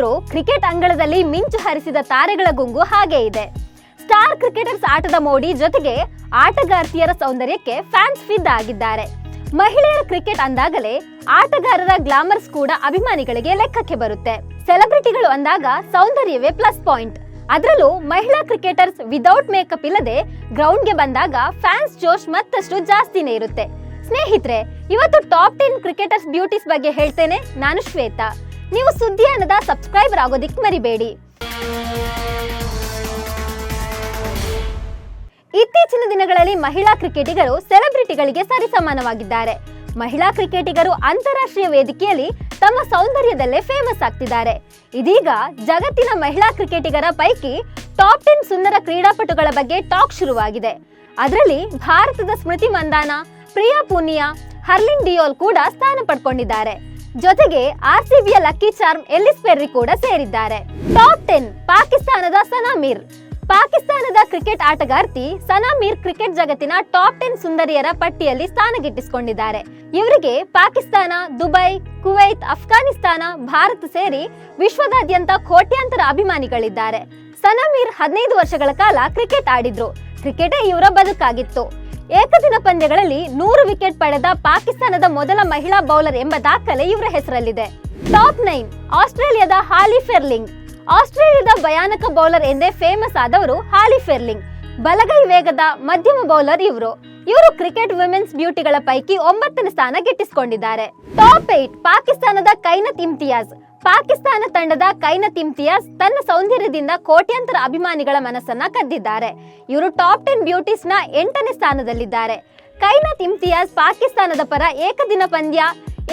ಆದ್ರೂ ಕ್ರಿಕೆಟ್ ಅಂಗಳದಲ್ಲಿ ಮಿಂಚು ಹರಿಸಿದ ತಾರೆಗಳ ಗುಂಗು ಹಾಗೆ ಇದೆ. ಸ್ಟಾರ್ ಕ್ರಿಕೆಟರ್ಸ್ ಆಟದ ಮೋಡಿ ಜೊತೆಗೆ ಆಟಗಾರ್ತಿಯರ ಸೌಂದರ್ಯಕ್ಕೆ ಫ್ಯಾನ್ಸ್ ಫಿದಾ ಆಗಿದ್ದಾರೆ. ಮಹಿಳೆಯರ ಕ್ರಿಕೆಟ್ ಅಂದಾಗಲೇ ಆಟಗಾರರ ಗ್ಲಾಮರ್ಸ್ ಕೂಡ ಅಭಿಮಾನಿಗಳಿಗೆ ಲೆಕ್ಕಕ್ಕೆ ಬರುತ್ತೆ. ಸೆಲೆಬ್ರಿಟಿಗಳು ಅಂದಾಗ ಸೌಂದರ್ಯವೇ ಪ್ಲಸ್ ಪಾಯಿಂಟ್. ಅದರಲ್ಲೂ ಮಹಿಳಾ ಕ್ರಿಕೆಟರ್ಸ್ ವಿದೌಟ್ ಮೇಕಪ್ ಇಲ್ಲದೆ ಗ್ರೌಂಡ್ಗೆ ಬಂದಾಗ ಫ್ಯಾನ್ಸ್ ಜೋಶ್ ಮತ್ತಷ್ಟು ಜಾಸ್ತಿನೇ ಇರುತ್ತೆ. ಸ್ನೇಹಿತರೆ, ಇವತ್ತು ಟಾಪ್ 10 ಕ್ರಿಕೆಟರ್ಸ್ ಬ್ಯೂಟೀಸ್ ಬಗ್ಗೆ ಹೇಳ್ತೇನೆ. ನಾನು ಶ್ವೇತಾ. ನೀವು ಸುದ್ದಿಯಾನದ ಸಬ್ಸ್ಕ್ರೈಬರ್ ಆಗೋದಿಕ್ ಮರಿಬೇಡಿ. ಇತ್ತೀಚಿನ ದಿನಗಳಲ್ಲಿ ಮಹಿಳಾ ಕ್ರಿಕೆಟಿಗರು ಸೆಲೆಬ್ರಿಟಿಗಳಿಗೆ ಸರಿಸಮಾನವಾಗಿದ್ದಾರೆ. ಮಹಿಳಾ ಕ್ರಿಕೆಟಿಗರು ಅಂತಾರಾಷ್ಟ್ರೀಯ ವೇದಿಕೆಯಲ್ಲಿ ತಮ್ಮ ಸೌಂದರ್ಯದಲ್ಲೇ ಫೇಮಸ್ ಆಗ್ತಿದ್ದಾರೆ. ಇದೀಗ ಜಗತ್ತಿನ ಮಹಿಳಾ ಕ್ರಿಕೆಟಿಗರ ಪೈಕಿ ಟಾಪ್ 10 ಸುಂದರ ಕ್ರೀಡಾಪಟುಗಳ ಬಗ್ಗೆ ಟಾಕ್ ಶುರುವಾಗಿದೆ. ಅದರಲ್ಲಿ ಭಾರತದ ಸ್ಮೃತಿ ಮಂದಾನ, ಪ್ರಿಯಾ ಪೂನಿಯಾ, ಹರ್ಲಿನ್ ಡಿಯೋಲ್ ಕೂಡ ಸ್ಥಾನ ಪಡ್ಕೊಂಡಿದ್ದಾರೆ. ಜೊತೆಗೆ ಆರ್ಸಿಬಿಯ ಲಕ್ಕಿ ಚಾರ್ಮ್ ಎಲ್ಲಿಸ್ ಪೆರ್ರಿ ಕೂಡ ಸೇರಿದ್ದಾರೆ. ಟಾಪ್ 10 ಪಾಕಿಸ್ತಾನದ ಸನಾ ಮಿರ್. ಪಾಕಿಸ್ತಾನದ ಕ್ರಿಕೆಟ್ ಆಟಗಾರ್ತಿ ಸನಾ ಮಿರ್ ಕ್ರಿಕೆಟ್ ಜಗತ್ತಿನ ಟಾಪ್ 10 ಸುಂದರಿಯರ ಪಟ್ಟಿಯಲ್ಲಿ ಸ್ಥಾನ ಗಿಟ್ಟಿಸಿಕೊಂಡಿದ್ದಾರೆ. ಇವರಿಗೆ ಪಾಕಿಸ್ತಾನ, ದುಬೈ, ಕುವೈತ್, ಅಫ್ಘಾನಿಸ್ತಾನ, ಭಾರತ ಸೇರಿ ವಿಶ್ವದಾದ್ಯಂತ ಕೋಟ್ಯಾಂತರ ಅಭಿಮಾನಿಗಳಿದ್ದಾರೆ. ಸನಾ ಮಿರ್ 15 ವರ್ಷಗಳ ಕಾಲ ಕ್ರಿಕೆಟ್ ಆಡಿದ್ರು. ಕ್ರಿಕೆಟೇ ಇವರ ಬದುಕಾಗಿತ್ತು. ಏಕದಿನ ಪಂದ್ಯಗಳಲ್ಲಿ 100 ವಿಕೆಟ್ ಪಡೆದ ಪಾಕಿಸ್ತಾನದ ಮೊದಲ ಮಹಿಳಾ ಬೌಲರ್ ಎಂಬ ದಾಖಲೆ ಇವರ ಹೆಸರಲ್ಲಿದೆ. ಟಾಪ್ 9 ಆಸ್ಟ್ರೇಲಿಯಾದ ಹಾಲಿ ಫೆರ್ಲಿಂಗ್. ಆಸ್ಟ್ರೇಲಿಯಾದ ಭಯಾನಕ ಬೌಲರ್ ಎಂದೇ ಫೇಮಸ್ ಆದವರು ಹಾಲಿ ಫೆರ್ಲಿಂಗ್. ಬಲಗೈ ವೇಗದ ಮಧ್ಯಮ ಬೌಲರ್ ಇವರು ಕ್ರಿಕೆಟ್ ವಿಮೆನ್ಸ್ ಬ್ಯೂಟಿಗಳ ಪೈಕಿ 9ನೇ ಸ್ಥಾನ ಗಿಟ್ಟಿಸಿಕೊಂಡಿದ್ದಾರೆ. ಟಾಪ್ 8 ಪಾಕಿಸ್ತಾನದ ಕೈನತ್ ಇಮ್ತಿಯಾಜ್. ಪಾಕಿಸ್ತಾನ ತಂಡದ ಕೈನತ್ ಇಮ್ತಿಯಾಜ್ ತನ್ನ ಸೌಂದರ್ಯದಿಂದ ಕೋಟ್ಯಾಂತರ ಅಭಿಮಾನಿಗಳ ಮನಸ್ಸನ್ನ ಕದ್ದಿದ್ದಾರೆ. ಇವರು ಟಾಪ್ 10 ಬ್ಯೂಟೀಸ್ ನ 8ನೇ ಸ್ಥಾನದಲ್ಲಿದ್ದಾರೆ. ಕೈನತ್ ಇಮ್ತಿಯಾಜ್ ಪಾಕಿಸ್ತಾನದ ಪರ ಏಕದಿನ ಪಂದ್ಯ,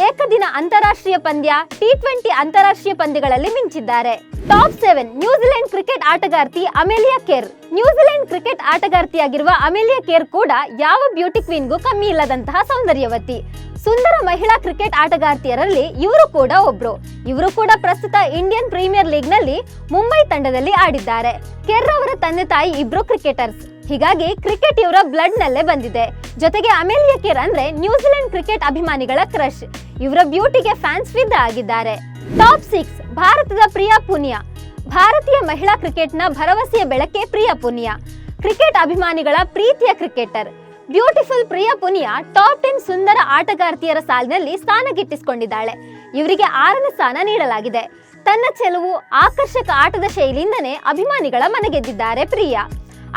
ಏಕದಿನ ಅಂತಾರಾಷ್ಟ್ರೀಯ ಪಂದ್ಯ, T20 ಅಂತಾರಾಷ್ಟ್ರೀಯ ಪಂದ್ಯಗಳಲ್ಲಿ ಮಿಂಚಿದ್ದಾರೆ. ಟಾಪ್ 7 ನ್ಯೂಜಿಲೆಂಡ್ ಕ್ರಿಕೆಟ್ ಆಟಗಾರ್ತಿ Amelia care. New Zealand cricket ಆಟಗಾರ್ತಿಯಾಗಿರುವ Amelia care ಕೂಡ ಯಾವ ಬ್ಯೂಟಿ ಕ್ವೀನ್ಗೂ ಕಮ್ಮಿ ಇಲ್ಲದಂತಹ ಸೌಂದರ್ಯವತಿ. ಸುಂದರ ಮಹಿಳಾ ಕ್ರಿಕೆಟ್ ಆಟಗಾರ್ತಿಯರಲ್ಲಿ ಇವರು ಕೂಡ ಒಬ್ರು. ಇವರು ಕೂಡ ಪ್ರಸ್ತುತ ಇಂಡಿಯನ್ ಪ್ರೀಮಿಯರ್ ಲೀಗ್ ನಲ್ಲಿ ಮುಂಬೈ ತಂಡದಲ್ಲಿ ಆಡಿದ್ದಾರೆ. ಕೇರ್ ಅವರ ತಂದೆ ತಾಯಿ ಇಬ್ರು ಕ್ರಿಕೆಟರ್ಸ್. ಹೀಗಾಗಿ ಕ್ರಿಕೆಟ್ ಇವರ ಬ್ಲಡ್ ನಲ್ಲೇ ಬಂದಿದೆ. ಜೊತೆಗೆ ಅಮೆಲಿಯಾ ಕೇರ್ ಅಂದ್ರೆ ನ್ಯೂಜಿಲೆಂಡ್ ಕ್ರಿಕೆಟ್ ಅಭಿಮಾನಿಗಳ ಕ್ರಶ್. ಇವರ ಬ್ಯೂಟಿಗೆ ಫ್ಯಾನ್ಸ್ ಫಿದಾ ಆಗಿದ್ದಾರೆ. ಟಾಪ್ 6 ಭಾರತದ ಪ್ರಿಯಾ ಪೂನಿಯಾ. ಭಾರತೀಯ ಮಹಿಳಾ ಕ್ರಿಕೆಟ್ನ ಭರವಸೆಯ ಬೆಳಕೆ ಪ್ರಿಯಾ ಪೂನಿಯಾ. ಕ್ರಿಕೆಟ್ ಅಭಿಮಾನಿಗಳ ಪ್ರೀತಿಯ cricketer beautiful Priya Punia top 10 ಸುಂದರ ಆಟಗಾರ್ತಿಯರ ಸಾಲಿನಲ್ಲಿ ಸ್ಥಾನ ಗಿಟ್ಟಿಸಿಕೊಂಡಿದ್ದಾಳೆ. ಇವರಿಗೆ 6ನೇ ಸ್ಥಾನ ನೀಡಲಾಗಿದೆ. ತನ್ನ ಚೆಲುವು, ಆಕರ್ಷಕ ಆಟದ ಶೈಲಿಯಿಂದನೇ ಅಭಿಮಾನಿಗಳ ಮನಗೆದ್ದಿದ್ದಾರೆ ಪ್ರಿಯಾ.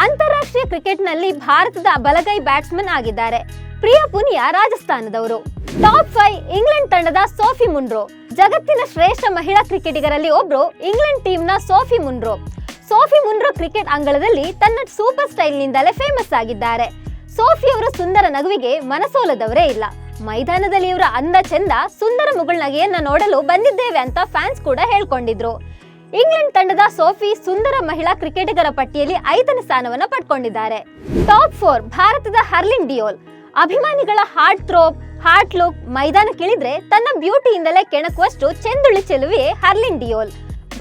ಅಂತಾರಾಷ್ಟ್ರೀಯ ಕ್ರಿಕೆಟ್ನಲ್ಲಿ ಭಾರತದ ಬಲಗೈ ಬ್ಯಾಟ್ಸ್ಮನ್ ಆಗಿದ್ದಾರೆ. ಪ್ರಿಯಾ ಪೂನಿಯಾ ರಾಜಸ್ಥಾನದವರು. ಟಾಪ್ 5 ಇಂಗ್ಲೆಂಡ್ ತಂಡದ ಸೋಫಿ ಮುನ್ರೋ. ಜಗತ್ತಿನ ಶ್ರೇಷ್ಠ ಮಹಿಳಾ ಕ್ರಿಕೆಟಿಗರಲ್ಲಿ ಒಬ್ರು ಇಂಗ್ಲೆಂಡ್ ಟೀಮ್ನ Sophie Munro. Sophie Munro cricket ಅಂಗಳದಲ್ಲಿ ತನ್ನ ಸೂಪರ್ ಸ್ಟೈಲ್ ನಿಂದಲೇ ಫೇಮಸ್ ಆಗಿದ್ದಾರೆ. ಸೋಫಿ ಅವರ ಸುಂದರ ನಗುವಿಗೆ ಮನಸೋಲದವರೇ ಇಲ್ಲ. ಮೈದಾನದಲ್ಲಿ ಇವರ ಅಂದ ಚಂದ, ಸುಂದರ ಮುಗುಳ್ನಗೆಯನ್ನ ನೋಡಲು ಬಂದಿದ್ದೇವೆ ಅಂತ ಫ್ಯಾನ್ಸ್ ಕೂಡ ಹೇಳ್ಕೊಂಡಿದ್ರು. ಇಂಗ್ಲೆಂಡ್ ತಂಡದ ಸೋಫಿ ಸುಂದರ ಮಹಿಳಾ ಕ್ರಿಕೆಟಿಗರ ಪಟ್ಟಿಯಲ್ಲಿ 5ನೇ ಸ್ಥಾನವನ್ನು ಪಡ್ಕೊಂಡಿದ್ದಾರೆ. ಟಾಪ್ 4 ಭಾರತದ ಹರ್ಲಿನ್ ಡಿಯೋಲ್. ಅಭಿಮಾನಿಗಳ ಹಾರ್ಟ್ ಥ್ರೋಪ್, ಹಾರ್ಟ್ ಲುಕ್ ಮೈದಾನಕ್ಕಿಳಿದ್ರೆ ತನ್ನ ಬ್ಯೂಟಿಯಿಂದಲೇ ಕೆಣಕುವಷ್ಟು ಚೆಂದುಳ್ಳಿ ಚೆಲುವೆ ಹರ್ಲಿನ್ ಡಿಯೋಲ್.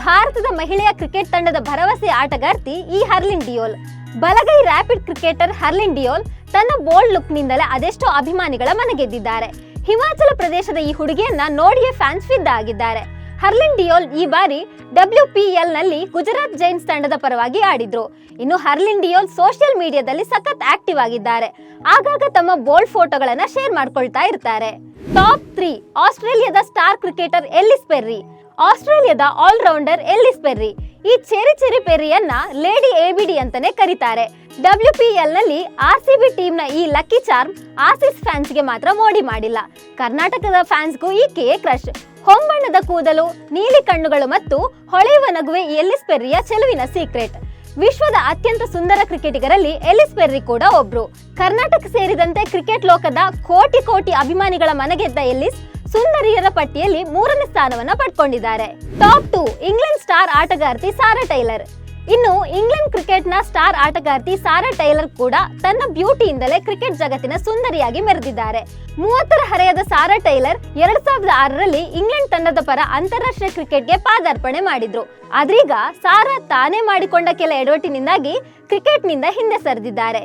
ಭಾರತದ ಮಹಿಳೆಯ ಕ್ರಿಕೆಟ್ ತಂಡದ ಭರವಸೆ ಆಟಗಾರ್ತಿ ಈ ಹರ್ಲಿನ್ ಡಿಯೋಲ್. ಬಲಗೈ ರ್ಯಾಪಿಡ್ ಕ್ರಿಕೆಟರ್ ಹರ್ಲಿನ್ ಡಿಯೋಲ್ ತನ್ನ ಬೋಲ್ಡ್ ಲುಕ್ ನಿಂದಲೇ ಅದೆಷ್ಟೋ ಅಭಿಮಾನಿಗಳ ಮನಗೆದ್ದಿದ್ದಾರೆ. ಹಿಮಾಚಲ ಪ್ರದೇಶದ ಈ ಹುಡುಗಿಯನ್ನ ನೋಡಿಯೇ ಫ್ಯಾನ್ಸ್ ಫಿದಾ ಆಗಿದ್ದಾರೆ. ಹರ್ಲಿನ್ ಡಿಯೋಲ್ ಈ ಬಾರಿ WPL ನಲ್ಲಿ ಗುಜರಾತ್ ಜೈಂಟ್ಸ್ ತಂಡದ ಪರವಾಗಿ ಆಡಿದ್ರು. ಇನ್ನು ಹರ್ಲಿನ್ ಡಿಯೋಲ್ ಸೋಷಿಯಲ್ ಮೀಡಿಯಾದಲ್ಲಿ ಸಖತ್ ಆಕ್ಟಿವ್ ಆಗಿದ್ದಾರೆ. ಆಗಾಗ ತಮ್ಮ ಬೋಲ್ಡ್ ಫೋಟೋಗಳನ್ನ ಶೇರ್ ಮಾಡ್ಕೊಳ್ತಾ ಇರ್ತಾರೆ. ಟಾಪ್ 3 ಆಸ್ಟ್ರೇಲಿಯಾದ ಸ್ಟಾರ್ ಕ್ರಿಕೆಟರ್ ಎಲ್ಲಿಸ್ ಪೆರ್ರಿ. ಆಸ್ಟ್ರೇಲಿಯಾದ ಆಲ್ರೌಂಡರ್ ಎಲ್ಲಿಸ್ ಪೆರ್ರಿ. ಈ ಚೆರಿ ಪೆರ್ರಿಯನ್ನ ಲೇಡಿ ABD ಅಂತಾನೆ ಕರೀತಾರೆ. WPL ನಲ್ಲಿ RCB ಟೀಮ್ನ ಈ ಲಕ್ಕಿ ಚಾರ್ಮ್ ಆಸೀಸ್ ಫ್ಯಾನ್ಸ್ಗೆ ಮಾತ್ರ ಮೋಡಿ ಮಾಡಿಲ್ಲ. ಕರ್ನಾಟಕದ ಫ್ಯಾನ್ಸ್ಗೂ ಈಕೆಯೇ ಕ್ರಶ್. ಹೊಂಬಣ್ಣದ ಕೂದಲು, ನೀಲಿ ಕಣ್ಣುಗಳು ಮತ್ತು ಹೊಳೆಯುವ ನಗುವೆ ಎಲ್ಲಿಸ್ ಪೆರ್ರಿಯ ಚೆಲುವಿನ ಸೀಕ್ರೆಟ್. ವಿಶ್ವದ ಅತ್ಯಂತ ಸುಂದರ ಕ್ರಿಕೆಟಿಗರಲ್ಲಿ ಎಲ್ಲಿಸ್ ಪೆರ್ರಿ ಕೂಡ ಒಬ್ರು. ಕರ್ನಾಟಕ ಸೇರಿದಂತೆ ಕ್ರಿಕೆಟ್ ಲೋಕದ ಕೋಟಿ ಅಭಿಮಾನಿಗಳ ಮನಗೆದ್ದ ಎಲ್ಲಿಸ್ ಸುಂದರಿಯರ ಪಟ್ಟಿಯಲ್ಲಿ 3ನೇ ಸ್ಥಾನವನ್ನ ಪಡ್ಕೊಂಡಿದ್ದಾರೆ. ಟಾಪ್ 2 ಇಂಗ್ಲೆಂಡ್ ಸ್ಟಾರ್ ಆಟಗಾರ್ತಿ ಸಾರಾ ಟೈಲರ್. ಇನ್ನು ಇಂಗ್ಲೆಂಡ್ ಕ್ರಿಕೆಟ್ನ ಸ್ಟಾರ್ ಆಟಗಾರ್ತಿ ಸಾರಾ ಟೈಲರ್ ಕೂಡ ತನ್ನ ಬ್ಯೂಟಿಯಿಂದಲೇ ಕ್ರಿಕೆಟ್ ಜಗತ್ತಿನ ಸುಂದರಿಯಾಗಿ ಮೆರೆದಿದ್ದಾರೆ. 30ರ ಹರೆಯದ ಸಾರಾ ಟೈಲರ್ 2006ರಲ್ಲಿ ಇಂಗ್ಲೆಂಡ್ ತಂಡದ ಪರ ಅಂತಾರಾಷ್ಟ್ರೀಯ ಕ್ರಿಕೆಟ್ಗೆ ಪಾದಾರ್ಪಣೆ ಮಾಡಿದ್ರು. ಆದ್ರೀಗ ಸಾರಾ ತಾನೇ ಮಾಡಿಕೊಂಡ ಕೆಲ ಎಡವಟ್ಟಿನಿಂದಾಗಿ ಕ್ರಿಕೆಟ್ನಿಂದ ಹಿಂದೆ ಸರಿದಿದ್ದಾರೆ.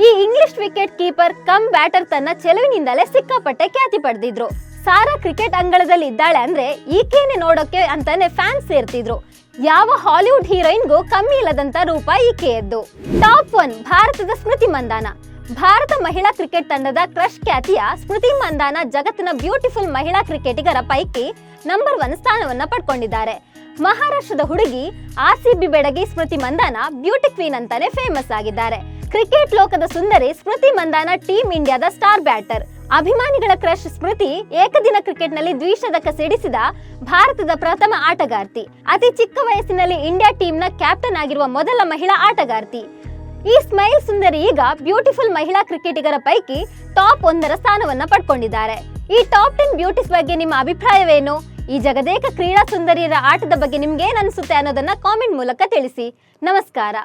ಈ English wicket keeper come batter ತನ್ನ ಚೆಲುವಿನಿಂದಲೇ ಸಿಕ್ಕಾಪಟ್ಟೆ ಖ್ಯಾತಿ ಪಡೆದಿದ್ರು. ಸಾರಾ ಕ್ರಿಕೆಟ್ ಅಂಗಳದಲ್ಲಿ ಇದ್ದಾಳೆ ಅಂದ್ರೆ ಈಕೆನೆ ನೋಡೋಕೆ ಅಂತಾನೆ ಫ್ಯಾನ್ಸ್ ಸೇರ್ತಿದ್ರು. ಯಾವ ಹಾಲಿವುಡ್ ಹೀರೋಯಿನ್ಗೂ ಕಮ್ಮಿ ಇಲ್ಲದಂತ ರೂಪ ಈಕೆಯದ್ದು. ಟಾಪ್ 1 ಭಾರತದ ಸ್ಮೃತಿ ಮಂದಾನ. ಭಾರತ ಮಹಿಳಾ ಕ್ರಿಕೆಟ್ ತಂಡದ ಕ್ರಶ್ ಖ್ಯಾತಿಯ ಸ್ಮೃತಿ ಮಂದಾನ ಜಗತ್ತಿನ ಬ್ಯೂಟಿಫುಲ್ ಮಹಿಳಾ ಕ್ರಿಕೆಟಿಗರ ಪೈಕಿ ನಂಬರ್ 1 ಸ್ಥಾನವನ್ನ ಪಡ್ಕೊಂಡಿದ್ದಾರೆ. ಮಹಾರಾಷ್ಟ್ರದ ಹುಡುಗಿ RCB ಬೆಡಗಿ ಸ್ಮೃತಿ ಮಂದಾನ ಬ್ಯೂಟಿ ಕ್ವೀನ್ ಅಂತಾನೆ ಫೇಮಸ್ ಆಗಿದ್ದಾರೆ. ಕ್ರಿಕೆಟ್ ಲೋಕದ ಸುಂದರಿ ಸ್ಮೃತಿ ಮಂದಾನ ಟೀಮ್ ಇಂಡಿಯಾದ ಸ್ಟಾರ್ ಬ್ಯಾಟರ್. ಅಭಿಮಾನಿಗಳ ಕ್ರಶ್ ಸ್ಮೃತಿ ಏಕದಿನ ಕ್ರಿಕೆಟ್ ನಲ್ಲಿ ದ್ವಿಶತಕ ಸಿಡಿಸಿದ ಭಾರತದ ಪ್ರಥಮ ಆಟಗಾರ್ತಿ. ಅತಿ ಚಿಕ್ಕ ವಯಸ್ಸಿನಲ್ಲಿ ಇಂಡಿಯಾ ಟೀಮ್ ನ ಕ್ಯಾಪ್ಟನ್ ಆಗಿರುವ ಮೊದಲ ಮಹಿಳಾ ಆಟಗಾರ್ತಿ. ಈ ಸ್ಮೈಲ್ ಸುಂದರಿ ಈಗ ಬ್ಯೂಟಿಫುಲ್ ಮಹಿಳಾ ಕ್ರಿಕೆಟಿಗರ ಪೈಕಿ ಟಾಪ್ 1 ಸ್ಥಾನವನ್ನ ಪಡ್ಕೊಂಡಿದ್ದಾರೆ. ಈ ಟಾಪ್ 10 ಬ್ಯೂಟೀಸ್ ಬಗ್ಗೆ ನಿಮ್ಮ ಅಭಿಪ್ರಾಯವೇನು? ಈ ಜಗದೇಕ ಕ್ರೀಡಾ ಸುಂದರಿಯರ ಆಟದ ಬಗ್ಗೆ ನಿಮ್ಗೆ ಏನ್ ಅನ್ಸುತ್ತೆ ಅನ್ನೋದನ್ನ ಕಾಮೆಂಟ್ ಮೂಲಕ ತಿಳಿಸಿ. ನಮಸ್ಕಾರ.